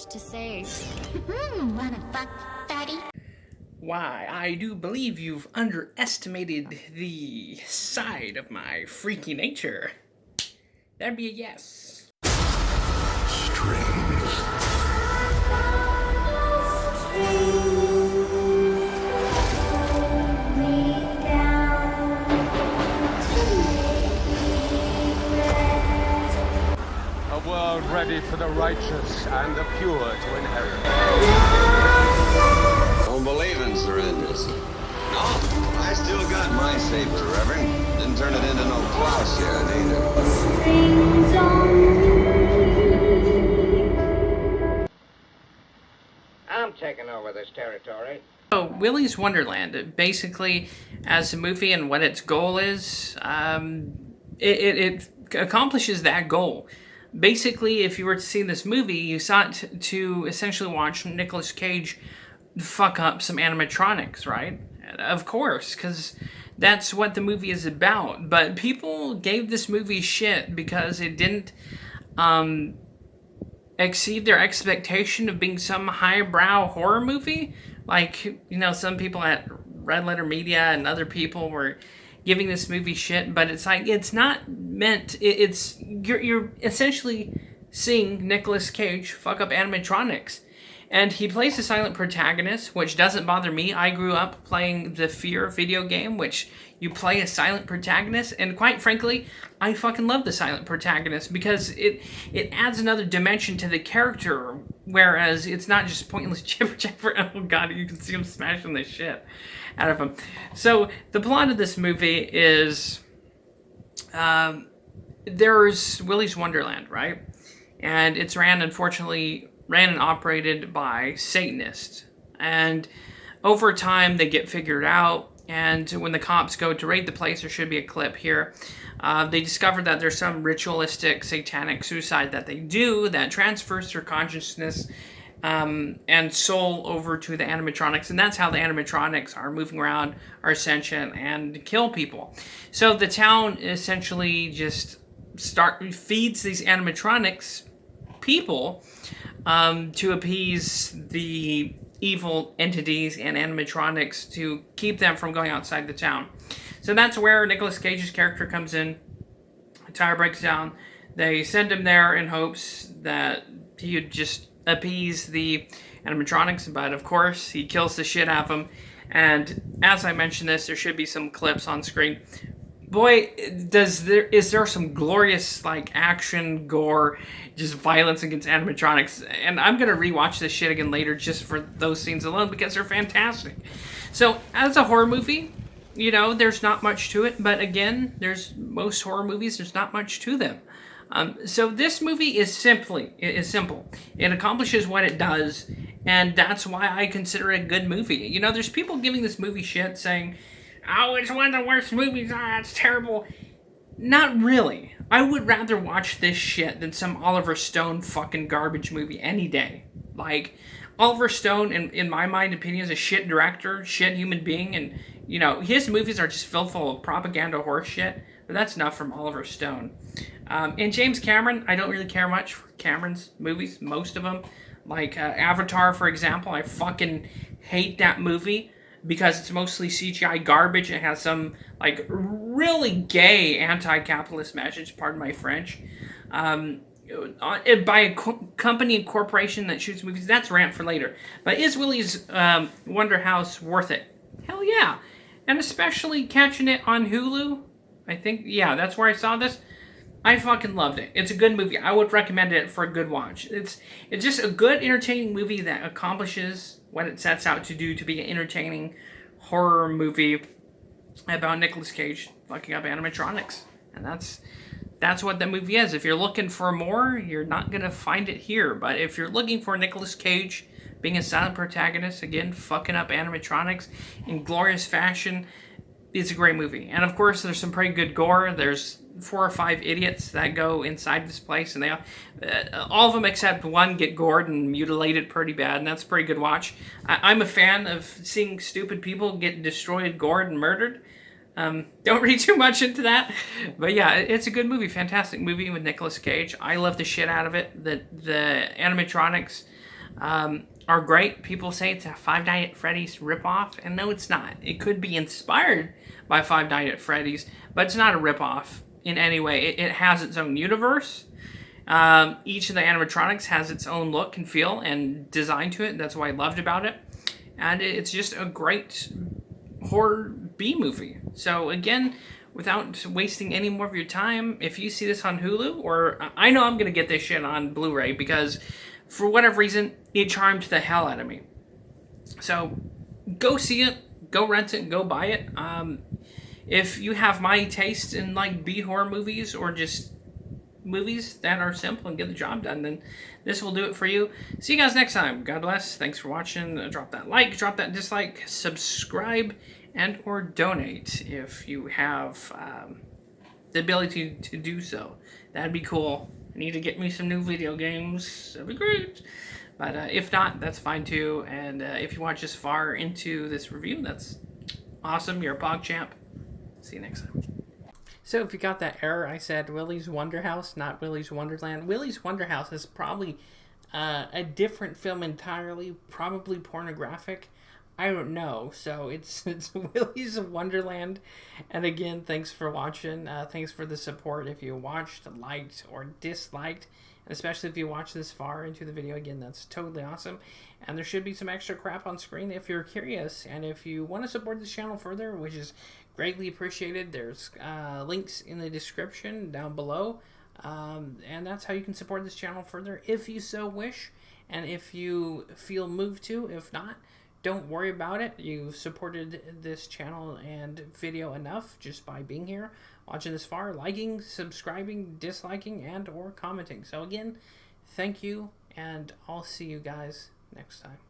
to say. Wanna fuck, daddy? Why, I do believe you've underestimated the side of my freaky nature. That'd be a yes. A world ready for the righteous and the pure to inherit. Don't believe in surrenders. No, I still got my saber, Reverend. Didn't turn it into no plowshare either. I'm taking over this territory. So, Willy's Wonderland, basically, as a movie and what its goal is, it accomplishes that goal. Basically, if you were to see this movie, you sought to essentially watch Nicolas Cage fuck up some animatronics, right? Of course, because that's what the movie is about. But people gave this movie shit because it didn't exceed their expectation of being some highbrow horror movie. Like, you know, some people at Red Letter Media and other people were giving this movie shit, but it's like, it's not meant, you're essentially seeing Nicolas Cage fuck up animatronics. And he plays a silent protagonist, which doesn't bother me. I grew up playing the Fear video game, which you play a silent protagonist, and quite frankly, I fucking love the silent protagonist because it adds another dimension to the character, whereas it's not just pointless jibber jabber. Oh god, you can see him smashing the shit out of him. So the plot of this movie is there's Willy's Wonderland, right? And it's ran and operated by Satanists. And over time, they get figured out. And when the cops go to raid the place, there should be a clip here. They discover that there's some ritualistic satanic suicide that they do that transfers their consciousness and soul over to the animatronics. And that's how the animatronics are moving around, are sentient, and kill people. So the town essentially just feeds these animatronics people to appease the evil entities and animatronics to keep them from going outside the town. So that's where Nicolas Cage's character comes in. The tower breaks down. They send him there in hopes that he would just appease the animatronics, but of course he kills the shit out of them. And as I mentioned this, there should be some clips on screen. Boy, is there some glorious, like, action, gore, just violence against animatronics. And I'm going to rewatch this shit again later just for those scenes alone because they're fantastic. So, as a horror movie, you know, there's not much to it. But again, most horror movies, there's not much to them. So this movie is simple. It accomplishes what it does. And that's why I consider it a good movie. You know, there's people giving this movie shit saying, oh, it's one of the worst movies. It's terrible. Not really. I would rather watch this shit than some Oliver Stone fucking garbage movie any day. Like, Oliver Stone, in my mind, opinion, is a shit director, shit human being, and, you know, his movies are just filled full of propaganda horse shit, but that's enough from Oliver Stone. And James Cameron, I don't really care much for Cameron's movies, most of them. Like, Avatar, for example, I fucking hate that movie. Because it's mostly CGI garbage. It has some, like, really gay anti-capitalist message, pardon my French. By a company and corporation that shoots movies. That's rant for later. But is Willy's Wonder House worth it? Hell yeah. And especially catching it on Hulu. I think, yeah, that's where I saw this. I fucking loved it. It's a good movie. I would recommend it for a good watch. It's just a good, entertaining movie that accomplishes what it sets out to do, to be an entertaining horror movie about Nicolas Cage fucking up animatronics. And that's what that movie is. If you're looking for more, you're not going to find it here. But if you're looking for Nicolas Cage being a silent protagonist, again, fucking up animatronics in glorious fashion, it's a great movie. And of course, there's some pretty good gore. There's 4 or 5 idiots that go inside this place, and they all of them except one get gored and mutilated pretty bad, and that's a pretty good watch. I'm a fan of seeing stupid people get destroyed, gored, and murdered. Don't read too much into that, but yeah, it's a good movie, fantastic movie with Nicolas Cage. I love the shit out of it. The animatronics are great. People say it's a Five Nights at Freddy's ripoff, and no, it's not. It could be inspired by Five Nights at Freddy's, but it's not a ripoff in any way. It has its own universe. Each of the animatronics has its own look and feel and design to it. That's what I loved about it. And it's just a great horror B movie. So again, without wasting any more of your time, if you see this on Hulu, or I know I'm going to get this shit on Blu-ray because for whatever reason, it charmed the hell out of me. So go see it, go rent it, go buy it. If you have my taste in like B-horror movies or just movies that are simple and get the job done, then this will do it for you. See you guys next time. God bless. Thanks for watching. Drop that like, drop that dislike, subscribe, and or donate if you have the ability to do so. That'd be cool. I need to get me some new video games. That'd be great. But if not, that's fine too. And if you watch this far into this review, that's awesome. You're a PogChamp. See you next time. So if you got that error, I said Willy's Wonder House, not Willy's Wonderland. Willy's Wonder House is probably a different film entirely, probably pornographic. I don't know. So it's Willy's Wonderland. And again, thanks for watching. Thanks for the support. If you watched, liked, or disliked, and especially if you watched this far into the video, again, that's totally awesome. And there should be some extra crap on screen if you're curious. And if you want to support this channel further, which is greatly appreciated, there's links in the description down below. And that's how you can support this channel further if you so wish. And if you feel moved to, if not, don't worry about it. You've supported this channel and video enough just by being here, watching this far, liking, subscribing, disliking, and or commenting. So again, thank you, and I'll see you guys next time.